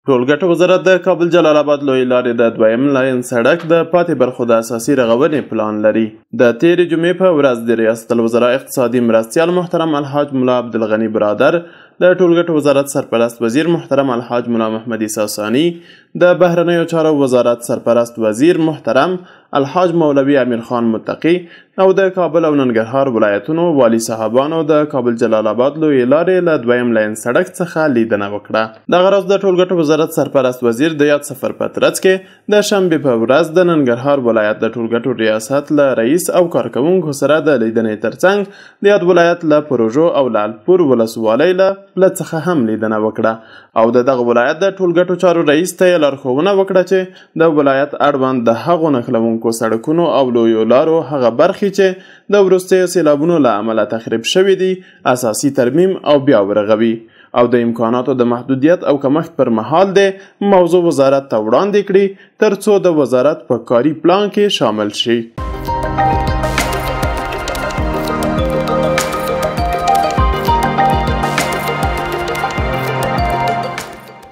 ټولګټو وزارت د کابل جلال آباد لویې لارې د دویم لاین سړک د پاتې برخو د اساسي رغونې پلان لري. د تېرې جمعې په ورځ د ریاست الوزرا اقتصادي مرستیال محترم الحاج ملا عبدالغني برادر، د ټولګټو وزارت سرپرست وزیر محترم الحاج ملا محمد عیسی ثاني، د بهرنیو چارو وزارت سرپرست وزیر محترم الحاج مولوي امیر خان متقي او د کابل او ننګرهار ولایتونو والي صاحبانو د کابل جلال آباد لویې لارې له دویم لاین سړک څخه لیدنه وکړه. دغه ورځ د ټولګټو وزارت سرپرست وزیر د یاد سفر په ترڅ کې د شنبې په ورځ د ننګرهار ولایت د ټولګټو ریاست له رئیس او کارکوونکو سره د لیدنې ترڅنګ د یاد ولایت له پروژو او لالپور ولسوالۍ له پله څخه هم لیدنه وکړه او د دغه ولایت د ټولګټو چارو رئیس ته یې لارښوونه وکړه چې د ولایت اړوند د هغو نښلونکو سړکونو او لویو لارو هغه برخې چې د وروستیو سیلابونو له امله تخریب شوي دي اساسي ترمیم او بیا ورغوي او د امکاناتو د محدودیت او کمښت پر مهال د موضوع وزارت ته وړاندې کړي تر څو د وزارت په کاري پلان کې شامل شي.